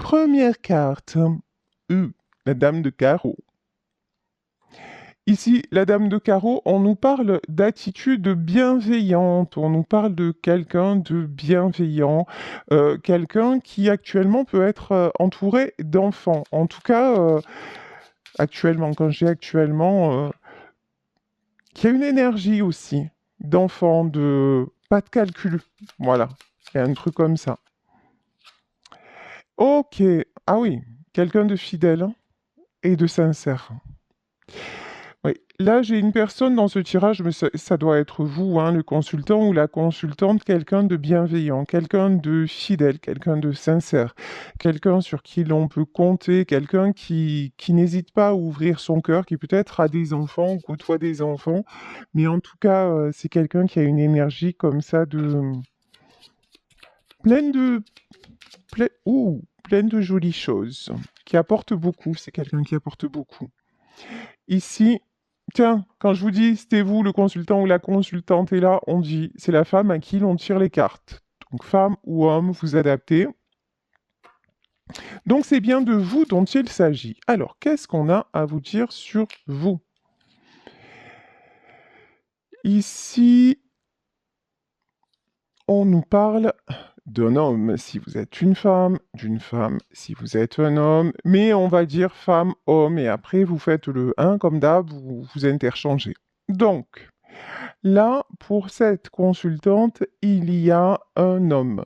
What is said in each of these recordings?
Première carte, la dame de carreau. Ici, la dame de carreau, on nous parle d'attitude bienveillante, on nous parle de quelqu'un de bienveillant, quelqu'un qui actuellement peut être entouré d'enfants. En tout cas, actuellement, quand je dis actuellement, qui a une énergie aussi d'enfant, de pas de calcul. Voilà, il y a un truc comme ça. Ok, ah oui, quelqu'un de fidèle hein, et de sincère. Oui, là j'ai une personne dans ce tirage, mais ça doit être vous, hein, le consultant ou la consultante, quelqu'un de bienveillant, quelqu'un de fidèle, quelqu'un de sincère, quelqu'un sur qui l'on peut compter, quelqu'un qui n'hésite pas à ouvrir son cœur, qui peut-être a des enfants ou côtoie des enfants, mais en tout cas c'est quelqu'un qui a une énergie comme ça de pleine de pleine de jolies choses, qui apporte beaucoup, c'est quelqu'un qui apporte beaucoup. Ici, tiens, quand je vous dis c'était vous, le consultant ou la consultante est là, on dit c'est la femme à qui l'on tire les cartes. Donc femme ou homme, vous adaptez. Donc c'est bien de vous dont il s'agit. Alors, qu'est-ce qu'on a à vous dire sur vous? Ici, on nous parle d'un homme si vous êtes une femme, d'une femme si vous êtes un homme, mais on va dire femme, homme, et après vous faites le 1 comme d'hab, vous interchangez. Donc, là, pour cette consultante, il y a un homme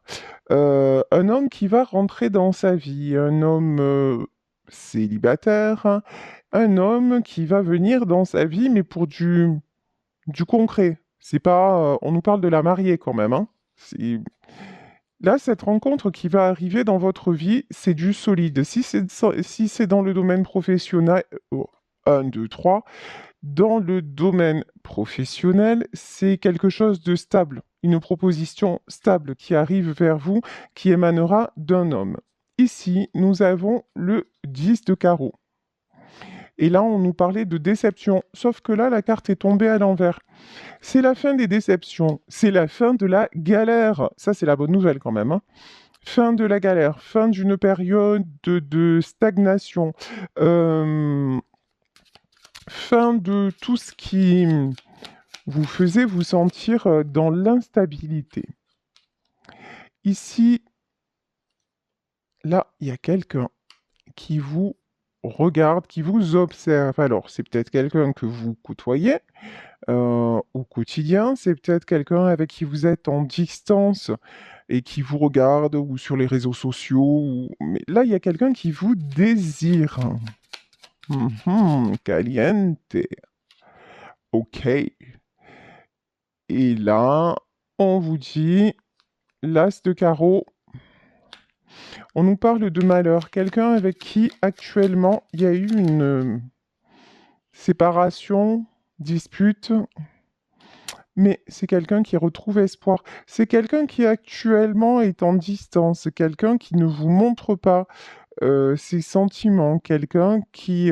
qui va rentrer dans sa vie, un homme célibataire, hein, un homme qui va venir dans sa vie, mais pour du concret. C'est pas, on nous parle de la mariée quand même, hein. Là, cette rencontre qui va arriver dans votre vie, c'est du solide. Si c'est dans le domaine professionnel, 1, 2, 3, dans le domaine professionnel, c'est quelque chose de stable, une proposition stable qui arrive vers vous, qui émanera d'un homme. Ici, nous avons le 10 de carreau. Et là, on nous parlait de déception, sauf que là, la carte est tombée à l'envers. C'est la fin des déceptions, c'est la fin de la galère. Ça, c'est la bonne nouvelle quand même, hein. Fin de la galère, fin d'une période de stagnation, fin de tout ce qui vous faisait vous sentir dans l'instabilité. Ici, là, il y a quelqu'un qui vous regarde, qui vous observe. Alors, c'est peut-être quelqu'un que vous côtoyez au quotidien, c'est peut-être quelqu'un avec qui vous êtes en distance et qui vous regarde, ou sur les réseaux sociaux, mais là, il y a quelqu'un qui vous désire. Caliente. Ok. Et là, on vous dit, l'as de carreau, on nous parle de malheur. Quelqu'un avec qui actuellement il y a eu une séparation, dispute, mais c'est quelqu'un qui retrouve espoir. C'est quelqu'un qui actuellement est en distance, c'est quelqu'un qui ne vous montre pas ses sentiments, quelqu'un qui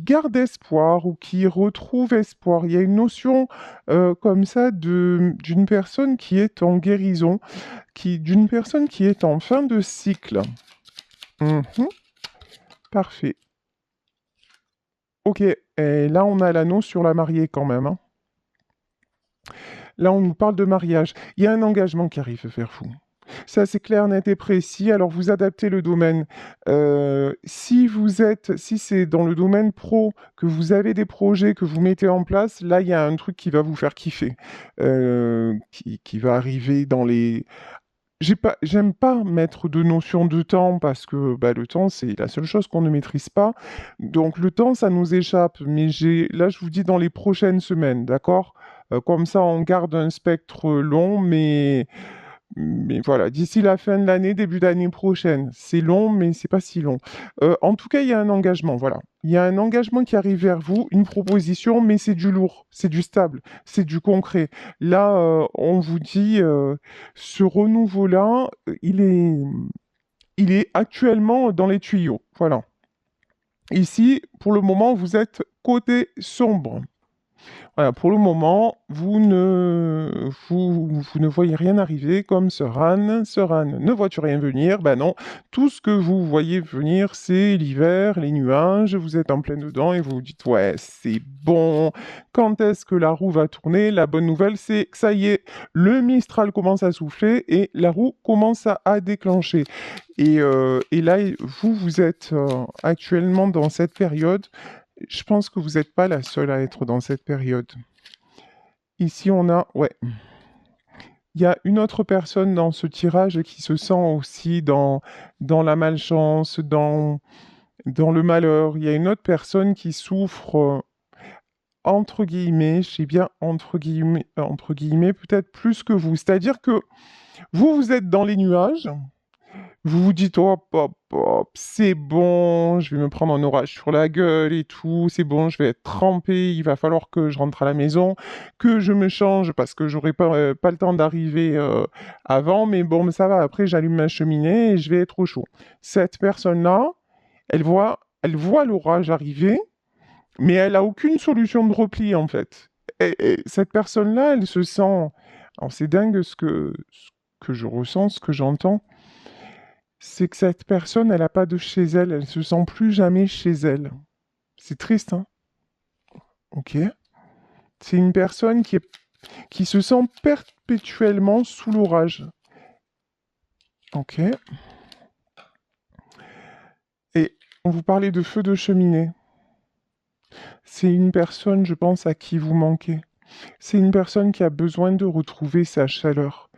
garde espoir ou qui retrouve espoir. Il y a une notion comme ça d'une personne qui est en guérison, d'une personne qui est en fin de cycle. Mhm, parfait. Ok, et là on a l'anneau sur la mariée quand même, hein. Là on nous parle de mariage. Il y a un engagement qui arrive vers vous. Ça, c'est clair, net et précis. Alors, vous adaptez le domaine. Si c'est dans le domaine pro, que vous avez des projets que vous mettez en place, là, il y a un truc qui va vous faire kiffer, qui va arriver dans les... J'aime pas mettre de notion de temps parce que bah, le temps, c'est la seule chose qu'on ne maîtrise pas. Donc, le temps, ça nous échappe. Mais là, je vous dis dans les prochaines semaines, d'accord? Comme ça, on garde un spectre long, mais voilà, d'ici la fin de l'année, début d'année prochaine. C'est long, mais c'est pas si long. En tout cas, il y a un engagement, voilà. Il y a un engagement qui arrive vers vous, une proposition, mais c'est du lourd, c'est du stable, c'est du concret. Là, on vous dit, ce renouveau-là, il est actuellement dans les tuyaux. Voilà. Ici, pour le moment, vous êtes côté sombre. Voilà, pour le moment, vous ne voyez rien arriver comme Sir Anne. Sir Anne, ne vois-tu rien venir? Ben non, tout ce que vous voyez venir, c'est l'hiver, les nuages, vous êtes en plein dedans et vous vous dites, ouais, c'est bon, quand est-ce que la roue va tourner? La bonne nouvelle, c'est que ça y est, le Mistral commence à souffler et la roue commence à déclencher. Et là, vous êtes actuellement dans cette période. Je pense que vous n'êtes pas la seule à être dans cette période. Ici, on a, ouais, il y a une autre personne dans ce tirage qui se sent aussi dans la malchance, dans le malheur. Il y a une autre personne qui souffre, entre guillemets, je sais bien entre guillemets, peut-être plus que vous. C'est-à-dire que vous êtes dans les nuages. Vous vous dites, hop, hop, hop, c'est bon, je vais me prendre un orage sur la gueule et tout, c'est bon, je vais être trempé, il va falloir que je rentre à la maison, que je me change parce que j'aurai pas le temps d'arriver avant, mais bon, mais ça va, après j'allume ma cheminée et je vais être au chaud. Cette personne-là, elle voit l'orage arriver, mais elle a aucune solution de repli en fait. Et cette personne-là, elle se sent... Alors c'est dingue ce que je ressens, ce que j'entends, c'est que cette personne, elle n'a pas de chez elle, elle se sent plus jamais chez elle. C'est triste, hein? Ok. C'est une personne qui se sent perpétuellement sous l'orage. Ok. Et on vous parlait de feu de cheminée. C'est une personne, je pense, à qui vous manquez. C'est une personne qui a besoin de retrouver sa chaleur.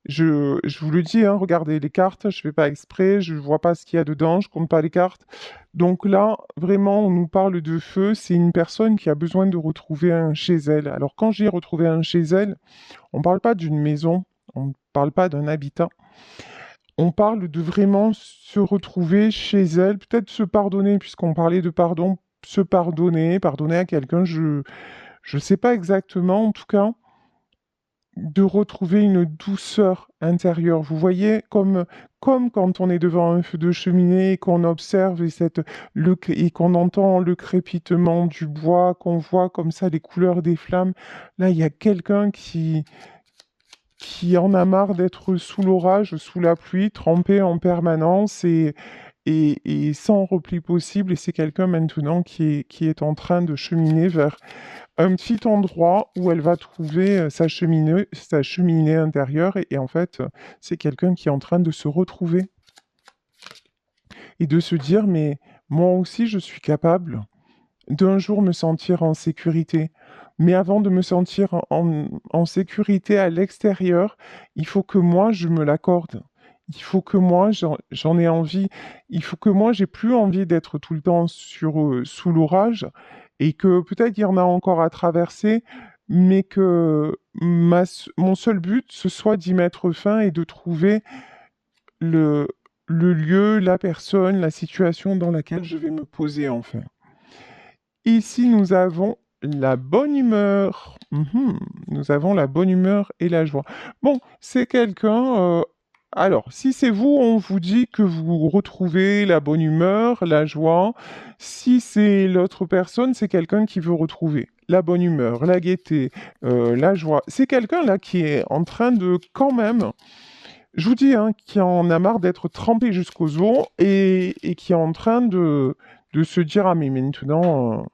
Je vous le dis, hein, regardez les cartes, je fais pas exprès, je vois pas ce qu'il y a dedans, je compte pas les cartes. Donc là, vraiment, on nous parle de feu, c'est une personne qui a besoin de retrouver un chez elle. Alors quand j'ai retrouvé un chez elle, on parle pas d'une maison, on parle pas d'un habitat, on parle de vraiment se retrouver chez elle, peut-être se pardonner, puisqu'on parlait de pardon, se pardonner, pardonner à quelqu'un, je sais pas exactement, en tout cas de retrouver une douceur intérieure. Vous voyez, comme quand on est devant un feu de cheminée et qu'on observe et qu'on entend le crépitement du bois, qu'on voit comme ça les couleurs des flammes. Là, il y a quelqu'un qui en a marre d'être sous l'orage, sous la pluie, trempé en permanence et sans repli possible. Et c'est quelqu'un maintenant qui est en train de cheminer vers un petit endroit où elle va trouver sa cheminée intérieure. Et en fait, c'est quelqu'un qui est en train de se retrouver et de se dire, mais moi aussi, je suis capable d'un jour me sentir en sécurité. Mais avant de me sentir en sécurité à l'extérieur, il faut que moi, je me l'accorde. Il faut que moi, j'en ai envie. Il faut que moi, j'ai plus envie d'être tout le temps sous l'orage et que peut-être il y en a encore à traverser, mais que mon seul but, ce soit d'y mettre fin et de trouver le, le lieu, la personne, la situation dans laquelle je vais me poser enfin. Ici, nous avons la bonne humeur. Nous avons la bonne humeur et la joie. Bon, c'est quelqu'un... alors, si c'est vous, on vous dit que vous retrouvez la bonne humeur, la joie. Si c'est l'autre personne, c'est quelqu'un qui veut retrouver la bonne humeur, la gaieté, la joie. C'est quelqu'un là qui est en train de quand même, je vous dis, hein, qui en a marre d'être trempé jusqu'aux os et qui est en train de se dire, ah mais maintenant,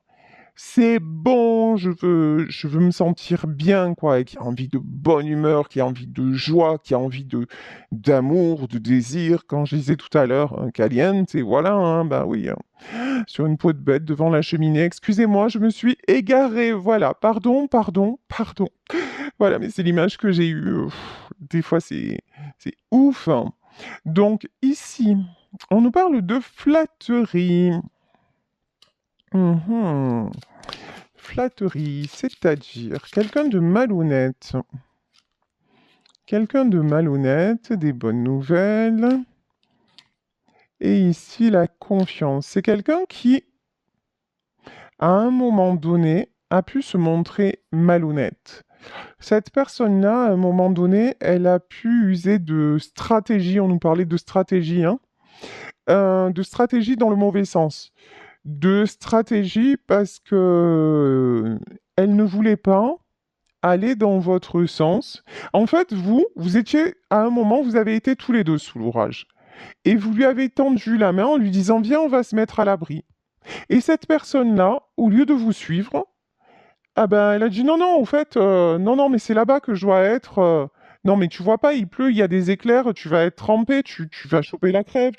c'est bon, je veux me sentir bien, quoi, et qui a envie de bonne humeur, qui a envie de joie, qui a envie d'amour, de désir, quand je disais tout à l'heure, caliente, et voilà, hein, bah oui, hein, sur une peau de bête devant la cheminée. Excusez-moi, je me suis égarée, voilà, pardon, pardon, pardon. Voilà, mais c'est l'image que j'ai eue. Des fois, c'est ouf, hein. Donc, ici, on nous parle de flatterie. Mhm. Flatterie, c'est-à-dire quelqu'un de malhonnête. Quelqu'un de malhonnête, des bonnes nouvelles. Et ici, la confiance. C'est quelqu'un qui, à un moment donné, a pu se montrer malhonnête. Cette personne-là, à un moment donné, elle a pu user de stratégie. On nous parlait de stratégie, hein. De stratégie dans le mauvais sens. De stratégie parce que elle ne voulait pas aller dans votre sens. En fait, vous étiez, à un moment, vous avez été tous les deux sous l'orage. Et vous lui avez tendu la main en lui disant, viens, on va se mettre à l'abri. Et cette personne-là, au lieu de vous suivre, ah ben, elle a dit, non, non, en fait, non, non, mais c'est là-bas que je dois être. Non, mais tu vois pas, il pleut, il y a des éclairs, tu vas être trempé, tu vas choper la crève.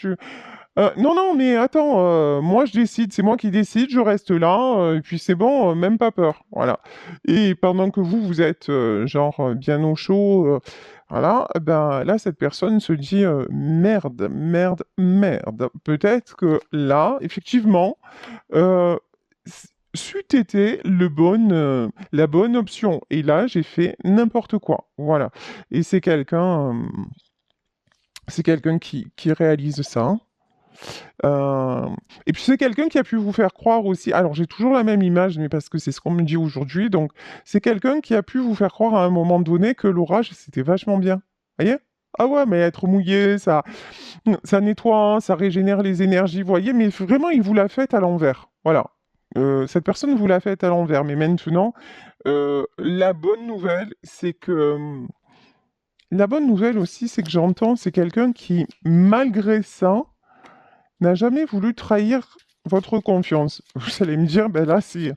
Non, non, mais attends, moi je décide, c'est moi qui décide, je reste là, et puis c'est bon, même pas peur, voilà. Et pendant que vous êtes genre bien au chaud, voilà, ben là cette personne se dit merde, merde, merde. Peut-être que là, effectivement, euh, c'eût été la bonne option. Et là, j'ai fait n'importe quoi, voilà. Et c'est quelqu'un qui réalise ça. Euh, Et puis c'est quelqu'un qui a pu vous faire croire aussi. Alors j'ai toujours la même image, mais parce que c'est ce qu'on me dit aujourd'hui. Donc c'est quelqu'un qui a pu vous faire croire à un moment donné que l'orage c'était vachement bien. Voyez? Ah ouais, mais être mouillé, ça nettoie, hein, ça régénère les énergies. Voyez? Mais vraiment, il vous l'a fait à l'envers. Voilà. Cette personne vous l'a fait à l'envers. Mais maintenant, la bonne nouvelle, c'est que la bonne nouvelle aussi, c'est que j'entends, c'est quelqu'un qui, malgré ça, n'a jamais voulu trahir votre confiance. Vous allez me dire, ben là, c'est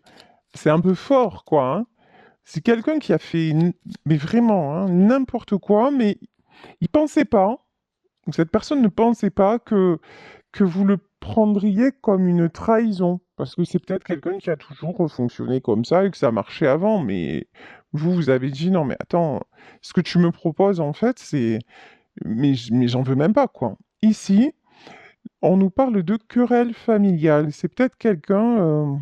un peu fort, quoi, hein. C'est quelqu'un qui a fait, mais vraiment, hein, n'importe quoi, mais il pensait pas, cette personne ne pensait pas que vous le prendriez comme une trahison. Parce que c'est peut-être quelqu'un qui a toujours fonctionné comme ça et que ça marchait avant, mais vous avez dit, non, mais attends, ce que tu me proposes, en fait, c'est... Mais j'en veux même pas, quoi. Ici, on nous parle de querelle familiale. C'est peut-être quelqu'un.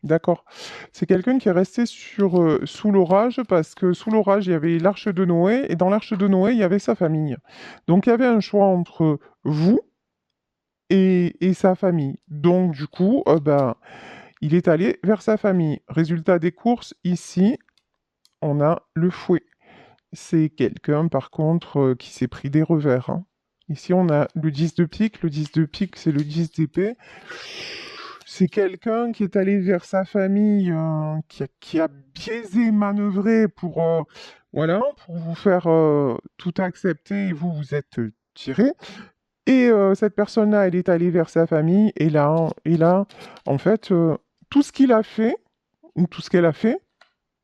D'accord. C'est quelqu'un qui est resté sous l'orage parce que sous l'orage, il y avait l'arche de Noé et dans l'arche de Noé, il y avait sa famille. Donc il y avait un choix entre vous et sa famille. Donc du coup, ben, il est allé vers sa famille. Résultat des courses, ici, on a le fouet. C'est quelqu'un, par contre, qui s'est pris des revers, hein. Ici, on a le 10 de pique. Le 10 de pique, c'est le 10 d'épée. C'est quelqu'un qui est allé vers sa famille, qui a biaisé, manœuvré voilà, pour vous faire tout accepter et vous êtes tiré. Et cette personne-là, elle est allée vers sa famille. Et là, en fait, tout ce qu'il a fait, ou tout ce qu'elle a fait,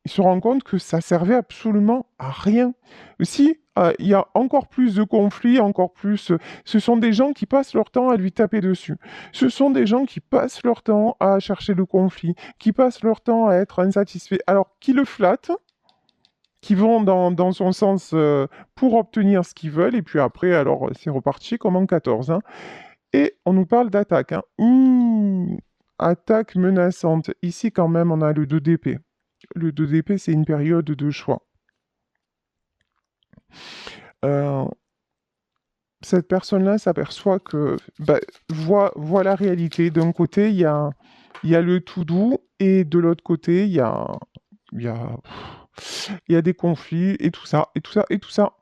il se rend compte que ça servait absolument à rien. Si, il y a encore plus de conflits, encore plus. Ce sont des gens qui passent leur temps à lui taper dessus. Ce sont des gens qui passent leur temps à chercher le conflit, qui passent leur temps à être insatisfaits, alors qui le flattent, qui vont dans son sens pour obtenir ce qu'ils veulent, et puis après, alors c'est reparti comme en 14, hein. Et on nous parle d'attaque, hein. Ouh, attaque menaçante. Ici, quand même, on a le 2 d'épée. Le 2 d'épée, c'est une période de choix. Euh, Cette personne-là s'aperçoit que, bah, voit la réalité. D'un côté, il y a le tout doux, et de l'autre côté, il y a, il y a des conflits, et tout ça, et tout ça, et tout ça.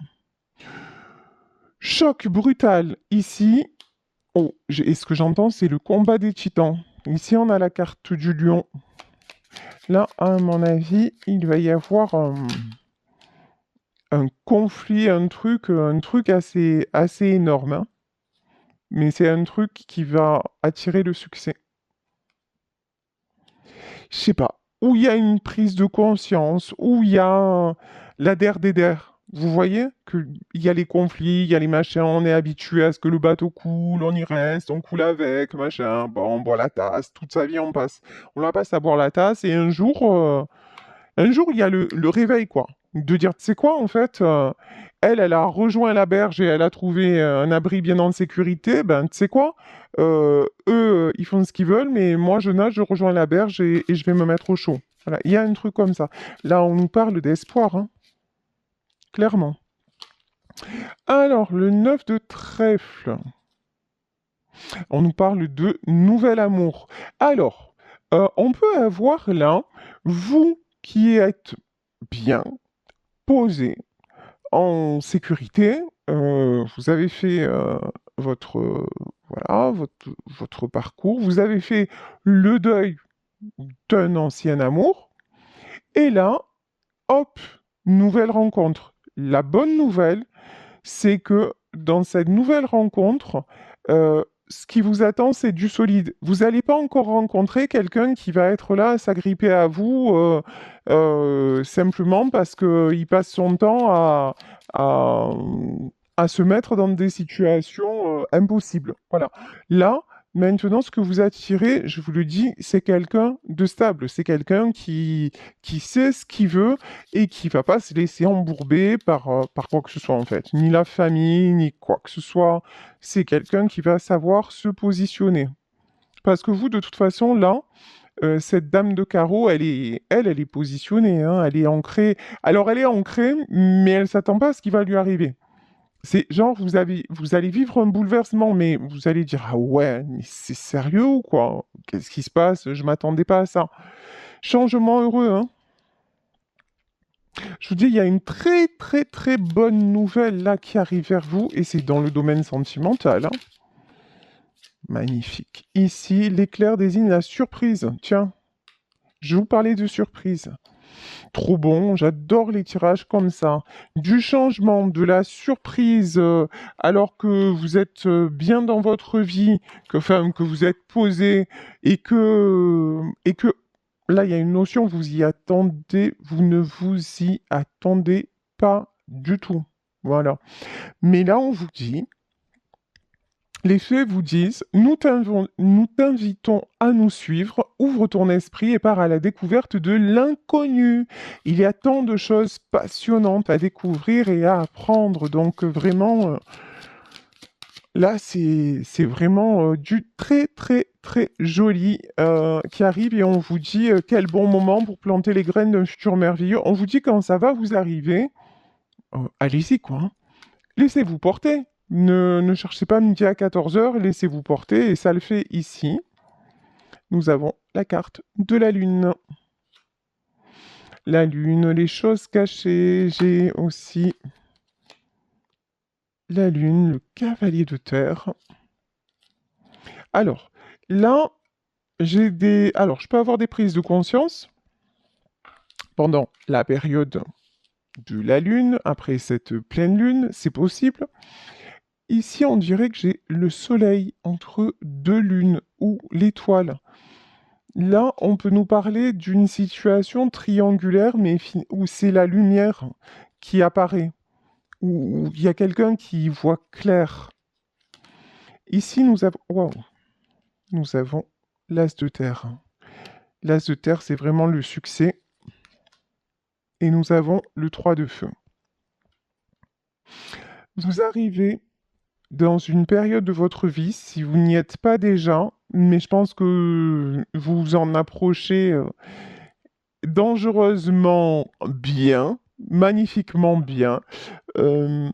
Choc brutal ici. Oh, et ce que j'entends, c'est le combat des titans. Ici, on a la carte du lion. Là, à mon avis, il va y avoir un conflit, un truc assez énorme, hein. Mais c'est un truc qui va attirer le succès. Je sais pas. Où il y a une prise de conscience, où il y a la der des der. Vous voyez qu'il y a les conflits, il y a les machins, on est habitué à ce que le bateau coule, on y reste, on coule avec, machin, bon, on boit la tasse, toute sa vie on la passe à boire la tasse, et un jour, il y a le réveil, quoi. De dire, tu sais quoi, en fait, elle a rejoint la berge et elle a trouvé un abri bien en sécurité. Ben, tu sais quoi, eux, ils font ce qu'ils veulent, mais moi, je nage, je rejoins la berge et je vais me mettre au chaud. Voilà, il y a un truc comme ça. Là, on nous parle d'espoir, hein, clairement. Alors, le 9 de trèfle, on nous parle de nouvel amour. Alors, on peut avoir là, vous qui êtes bien posé, en sécurité. Vous avez fait votre, voilà, votre parcours. Vous avez fait le deuil d'un ancien amour. Et là, hop, nouvelle rencontre. La bonne nouvelle, c'est que dans cette nouvelle rencontre, ce qui vous attend, c'est du solide. Vous n'allez pas encore rencontrer quelqu'un qui va être là à s'agripper à vous simplement parce qu'il passe son temps à, à se mettre dans des situations impossibles. Voilà. Là, maintenant, ce que vous attirez, je vous le dis, c'est quelqu'un de stable. C'est quelqu'un qui sait ce qu'il veut et qui va pas se laisser embourber par quoi que ce soit en fait. Ni la famille, ni quoi que ce soit. C'est quelqu'un qui va savoir se positionner. Parce que vous, de toute façon, là, cette dame de carreau, elle est positionnée, hein, elle est ancrée. Alors, elle est ancrée, mais elle s'attend pas à ce qui va lui arriver. C'est genre, vous allez vivre un bouleversement, mais vous allez dire, ah ouais, mais c'est sérieux ou quoi? Qu'est-ce qui se passe? Je m'attendais pas à ça. Changement heureux, hein. Je vous dis, il y a une très très très bonne nouvelle là qui arrive vers vous et c'est dans le domaine sentimental, hein. Magnifique. Ici, l'éclair désigne la surprise. Tiens, je vous parlais de surprise. Trop bon, j'adore les tirages comme ça. Du changement, de la surprise, alors que vous êtes bien dans votre vie, que vous êtes posé et que là, il y a une notion, vous y attendez, vous ne vous y attendez pas du tout. Voilà. Mais là, on vous dit, les faits vous disent, nous t'invitons à nous suivre, ouvre ton esprit et pars à la découverte de l'inconnu. Il y a tant de choses passionnantes à découvrir et à apprendre. Donc vraiment, là, c'est vraiment du très très très joli qui arrive et on vous dit quel bon moment pour planter les graines d'un futur merveilleux. On vous dit quand ça va vous arriver, allez-y quoi, hein. Laissez-vous porter. Ne cherchez pas midi à 14 heures, laissez-vous porter et ça le fait ici. Nous avons la carte de la Lune. La Lune, les choses cachées. J'ai aussi la Lune, le cavalier de terre. Alors, là, Alors, je peux avoir des prises de conscience pendant la période de la Lune, après cette pleine Lune, c'est possible. Ici, on dirait que j'ai le Soleil entre deux lunes ou l'étoile. Là, on peut nous parler d'une situation triangulaire, mais où c'est la lumière qui apparaît, où il y a quelqu'un qui voit clair. Ici, nous avons l'as de terre. L'as de terre, c'est vraiment le succès. Et nous avons le 3 de feu. Vous arrivez dans une période de votre vie, si vous n'y êtes pas déjà, mais je pense que vous en approchez dangereusement bien, magnifiquement bien. Euh,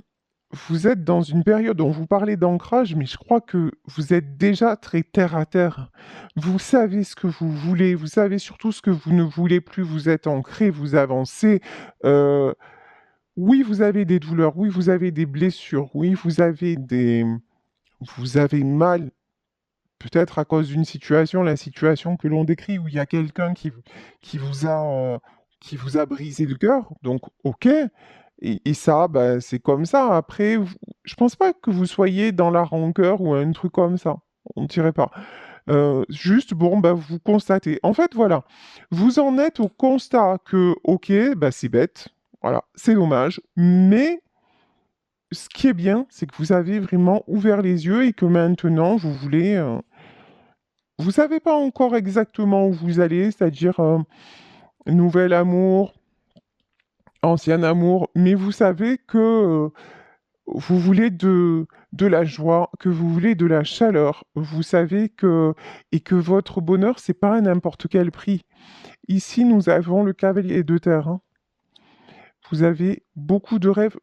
Vous êtes dans une période, on vous parlait d'ancrage, mais je crois que vous êtes déjà très terre à terre. Vous savez ce que vous voulez, vous savez surtout ce que vous ne voulez plus, vous êtes ancré, vous avancez. Euh, oui, vous avez des douleurs, oui, vous avez des blessures, oui, vous avez mal, peut-être à cause d'une situation, la situation que l'on décrit, où il y a quelqu'un qui vous qui vous a brisé le cœur, donc ok, et ça, bah, c'est comme ça. Après, je pense pas que vous soyez dans la rancœur ou un truc comme ça, on ne dirait pas. Juste, bon, bah, vous constatez. En fait, voilà, vous en êtes au constat que, ok, bah, c'est bête, voilà, c'est dommage, mais ce qui est bien, c'est que vous avez vraiment ouvert les yeux et que maintenant, vous voulez... vous savez pas encore exactement où vous allez, c'est-à-dire nouvel amour, ancien amour, mais vous savez que vous voulez de la joie, que vous voulez de la chaleur. Vous savez que et que votre bonheur, c'est pas à n'importe quel prix. Ici, nous avons le cavalier de terre, hein. Vous avez beaucoup de rêves.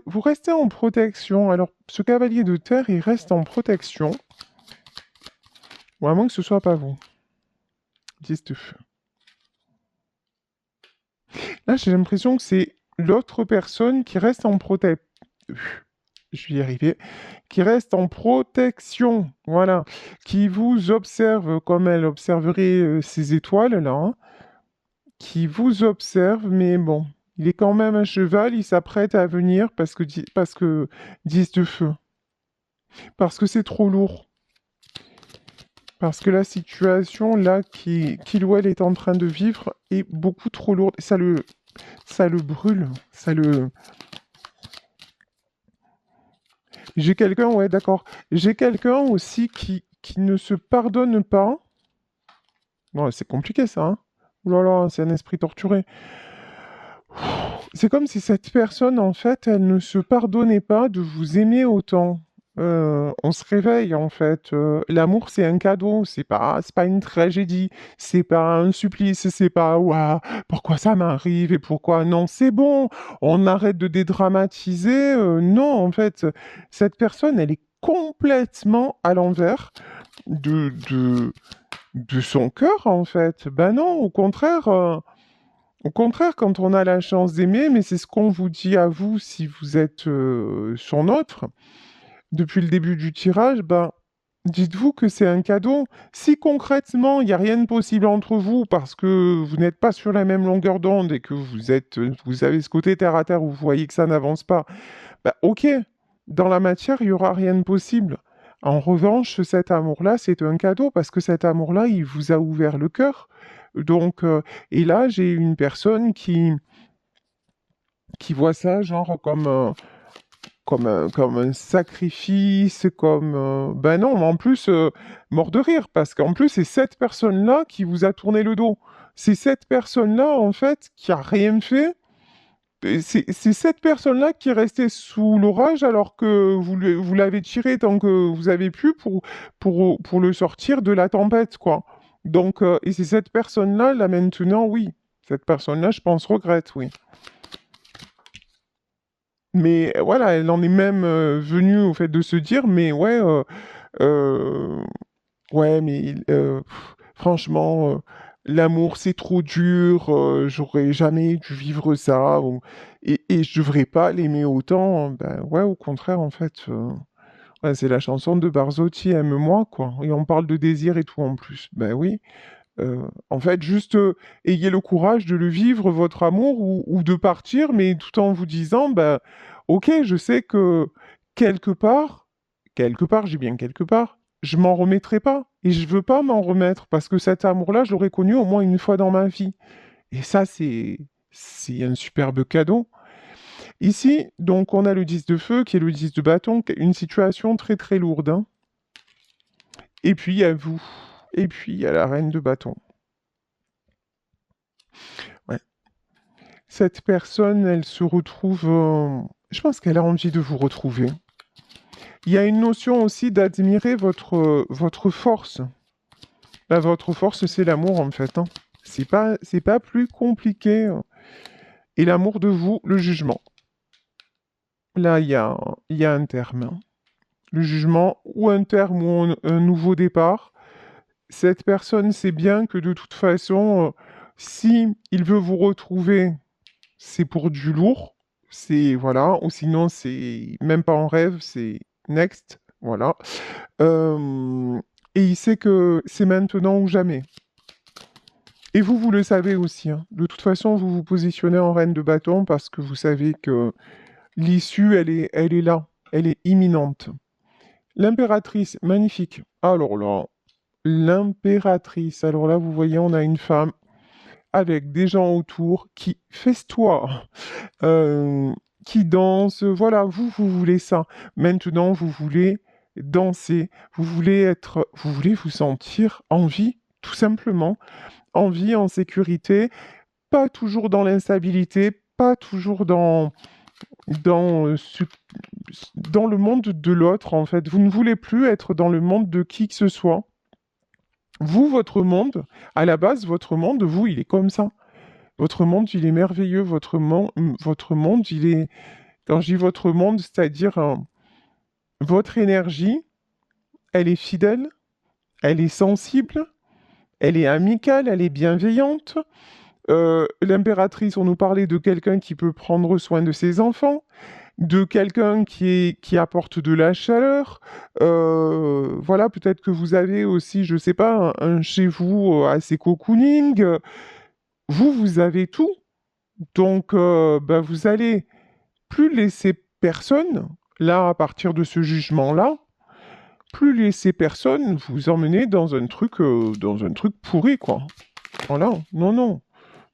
Vous restez en protection. Alors, ce cavalier de terre, il reste en protection. Ou à moins que ce soit pas vous. 10 de feu. Là, j'ai l'impression que c'est l'autre personne qui reste en protection. je vais y arriver, qui reste en protection, voilà, qui vous observe comme elle observerait ces étoiles là, hein, qui vous observe, mais bon, il est quand même à cheval, il s'apprête à venir parce que 10 de feu, parce que c'est trop lourd. Parce que la situation là qu'il ou elle est en train de vivre est beaucoup trop lourde. Ça le brûle. J'ai quelqu'un, ouais, d'accord. J'ai quelqu'un aussi qui ne se pardonne pas. Non, c'est compliqué ça, hein. Ouh là là, c'est un esprit torturé. C'est comme si cette personne, en fait, elle ne se pardonnait pas de vous aimer autant. On se réveille, en fait. L'amour, c'est un cadeau, c'est pas une tragédie, c'est pas un supplice, c'est pas ouah, pourquoi ça m'arrive et pourquoi non, c'est bon, on arrête de dédramatiser. Non, en fait, cette personne, elle est complètement à l'envers de, de, de son cœur, en fait. Ben non, au contraire, quand on a la chance d'aimer, mais c'est ce qu'on vous dit à vous si vous êtes son autre, depuis le début du tirage, ben, dites-vous que c'est un cadeau. Si concrètement, il n'y a rien de possible entre vous parce que vous n'êtes pas sur la même longueur d'onde et que vous avez ce côté terre à terre où vous voyez que ça n'avance pas, ben, ok, dans la matière, il n'y aura rien de possible. En revanche, cet amour-là, c'est un cadeau parce que cet amour-là, il vous a ouvert le cœur. Donc, et là, j'ai une personne qui voit ça genre comme un sacrifice, Ben non, mais en plus, mort de rire, parce qu'en plus, c'est cette personne-là qui vous a tourné le dos. C'est cette personne-là, en fait, qui a rien fait. Et c'est cette personne-là qui est restée sous l'orage alors que vous l'avez tiré tant que vous avez pu pour le sortir de la tempête, quoi. Donc, et c'est cette personne-là, là maintenant, oui. Cette personne-là, je pense, regrette, oui. Mais voilà, elle en est même venue au fait de se dire, mais ouais, euh, ouais, mais franchement, l'amour c'est trop dur, j'aurais jamais dû vivre ça, et je devrais pas l'aimer autant. Ben ouais, au contraire, en fait, ouais, c'est la chanson de Barzotti, Aime-moi, quoi. Et on parle de désir et tout en plus. Ben oui. En fait, juste ayez le courage de le vivre, votre amour, ou de partir, mais tout en vous disant, bah, ok, je sais que quelque quelque part, j'ai bien quelque part, je m'en remettrai pas. Et je veux pas m'en remettre, parce que cet amour-là, je l'aurais connu au moins une fois dans ma vie. Et ça, c'est un superbe cadeau. Ici, donc, on a le 10 de feu, qui est le 10 de bâton, une situation très très lourde, hein. Et puis, il y a vous. Et puis, il y a la reine de bâton. Ouais. Cette personne, elle se retrouve... Je pense qu'elle a envie de vous retrouver. Il y a une notion aussi d'admirer votre force. Là, votre force, c'est l'amour, en fait, hein. C'est pas plus compliqué. Et l'amour de vous, le jugement. Là, il y a un terme, hein. Le jugement, ou un terme, ou un nouveau départ. Cette personne sait bien que de toute façon, si il veut vous retrouver, c'est pour du lourd, c'est voilà, ou sinon c'est même pas en rêve, c'est next, voilà. Euh, et il sait que c'est maintenant ou jamais. Et vous le savez aussi, hein. De toute façon, vous vous positionnez en reine de bâton parce que vous savez que l'issue, elle est là, elle est imminente. L'impératrice, magnifique. Alors là, l'impératrice. Alors là, vous voyez, on a une femme avec des gens autour qui festoient, euh, qui dansent. Voilà, vous voulez ça. Maintenant, vous voulez danser, vous voulez vous sentir en vie, tout simplement, en vie, en sécurité, pas toujours dans l'instabilité, pas toujours dans le monde de l'autre, en fait. Vous ne voulez plus être dans le monde de qui que ce soit. Vous, votre monde, à la base, votre monde, vous, il est comme ça. Votre monde, il est merveilleux. Votre monde, il est... Quand je dis votre monde, c'est-à-dire votre énergie, elle est fidèle, elle est sensible, elle est amicale, elle est bienveillante. L'impératrice, on nous parlait de quelqu'un qui peut prendre soin de ses enfants. de quelqu'un qui apporte de la chaleur. Voilà, peut-être que vous avez aussi, je sais pas, un chez vous assez cocooning. Vous avez tout. Donc, bah, vous allez plus laisser personne, là, à partir de ce jugement-là, plus laisser personne vous emmener dans un truc pourri, quoi. Voilà, non, non.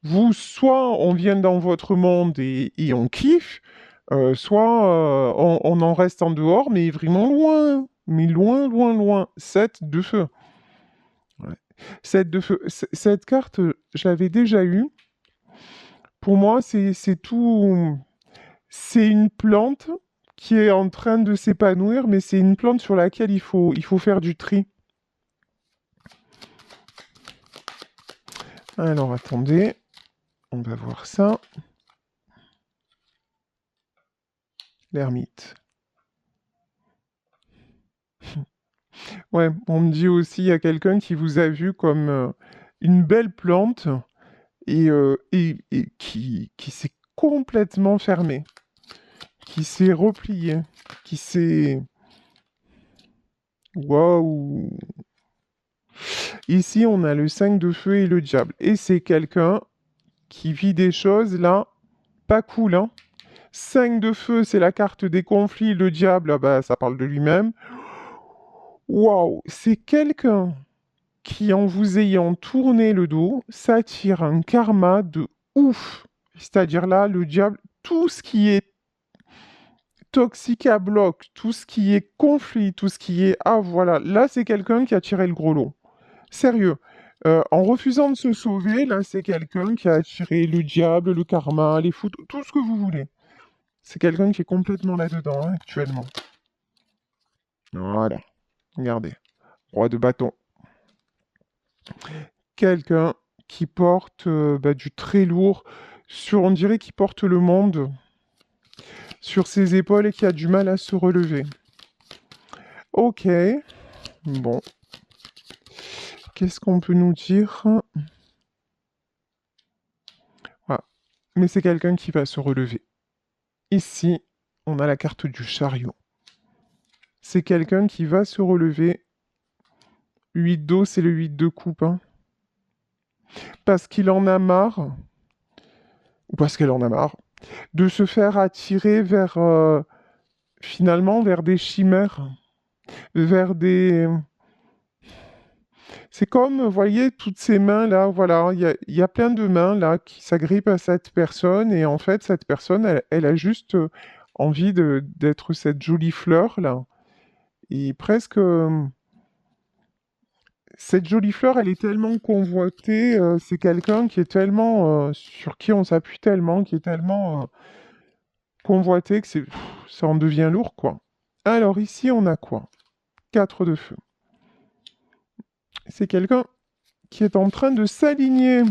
Vous, soit on vient dans votre monde et on kiffe, soit on en reste en dehors, mais vraiment loin. Mais loin, loin, loin. 7 de feu. Ouais. 7 de feu. Cette carte, je l'avais déjà eue. Pour moi, c'est tout. C'est une plante qui est en train de s'épanouir, mais c'est une plante sur laquelle il faut faire du tri. Alors, attendez. On va voir ça. L'ermite. Ouais, on me dit aussi, il y a quelqu'un qui vous a vu comme une belle plante et qui s'est complètement fermé, qui s'est replié, qui s'est... Waouh! Ici, on a le 5 de feu et le diable. Et c'est quelqu'un qui vit des choses, là, pas cool, hein? 5 de feu, c'est la carte des conflits. Le diable, ah bah, ça parle de lui-même. Waouh! C'est quelqu'un qui, en vous ayant tourné le dos, s'attire un karma de ouf. C'est-à-dire là, le diable, tout ce qui est toxique à bloc, tout ce qui est conflit, tout ce qui est... Ah voilà, là c'est quelqu'un qui a tiré le gros lot. Sérieux. En refusant de se sauver, là c'est quelqu'un qui a attiré le diable, le karma, les fous, tout ce que vous voulez. C'est quelqu'un qui est complètement là-dedans hein, actuellement. Voilà. Regardez. Roi de bâton. Quelqu'un qui porte bah, du très lourd sur, on dirait qu'il porte le monde sur ses épaules et qui a du mal à se relever. Ok, bon. Qu'est-ce qu'on peut nous dire? Voilà. Mais c'est quelqu'un qui va se relever. Ici, on a la carte du chariot. C'est quelqu'un qui va se relever. 8 d'eau, c'est le 8 de coupe. Hein. Parce qu'il en a marre, ou parce qu'elle en a marre, de se faire attirer vers, finalement, vers des chimères, vers des... C'est comme, vous voyez, toutes ces mains-là, voilà, il y a plein de mains là qui s'agrippent à cette personne et en fait, cette personne, elle a juste envie d'être cette jolie fleur là. Et presque, cette jolie fleur, elle est tellement convoitée, c'est quelqu'un qui est tellement, sur qui on s'appuie tellement, qui est tellement convoité que ça en devient lourd quoi. Alors ici, on a quoi? 4 de feu. C'est quelqu'un qui est en train de s'aligner.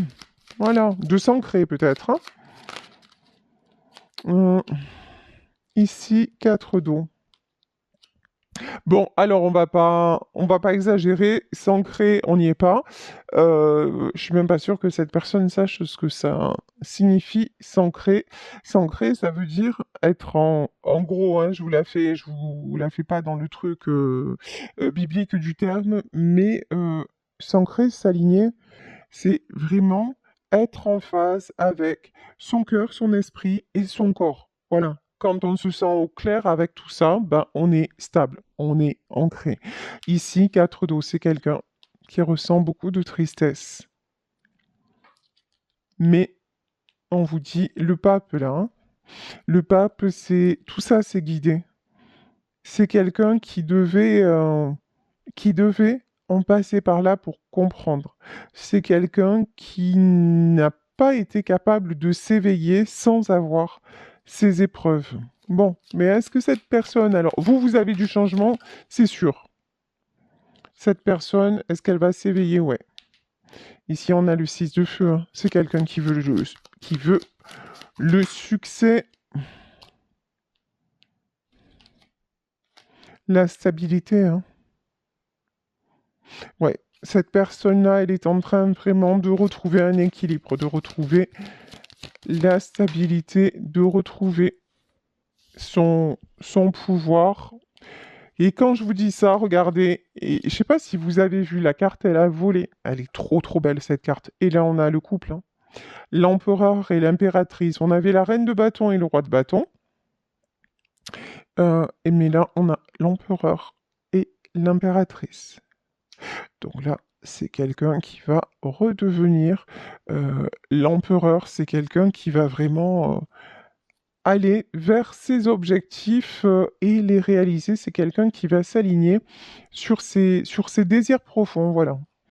Voilà, de s'ancrer peut-être. Hein. Ici, 4 d'eau. Bon, alors on va pas exagérer. S'ancrer, on n'y est pas. Je suis même pas sûr que cette personne sache ce que ça signifie s'ancrer. S'ancrer, ça veut dire être en gros. Hein, je vous la fais pas dans le truc biblique du terme, mais s'ancrer, s'aligner. C'est vraiment être en phase avec son cœur, son esprit et son corps. Voilà. Quand on se sent au clair avec tout ça, ben, on est stable, on est ancré. Ici, 4 d'eau, c'est quelqu'un qui ressent beaucoup de tristesse. Mais on vous dit, le pape là, hein, le pape, c'est tout ça, c'est guidé. C'est quelqu'un qui devait en passer par là pour comprendre. C'est quelqu'un qui n'a pas été capable de s'éveiller sans avoir ces épreuves. Bon, mais est-ce que cette personne, alors vous avez du changement, c'est sûr. Cette personne, est-ce qu'elle va s'éveiller? Ouais. Ici, on a le 6 de feu. Hein. C'est quelqu'un qui veut le succès, la stabilité. Hein. Ouais, cette personne-là, elle est en train vraiment de retrouver un équilibre, de retrouver la stabilité, de retrouver son pouvoir. Et quand je vous dis ça, regardez, et je sais pas si vous avez vu la carte, elle a volé. Elle est trop trop belle cette carte. Et là, on a le couple, hein. L'empereur et l'impératrice. On avait la reine de bâton et le roi de bâton. Mais là, on a l'empereur et l'impératrice. Donc là, c'est quelqu'un qui va redevenir l'empereur. C'est quelqu'un qui va vraiment aller vers ses objectifs et les réaliser. C'est quelqu'un qui va s'aligner sur ses désirs profonds, voilà.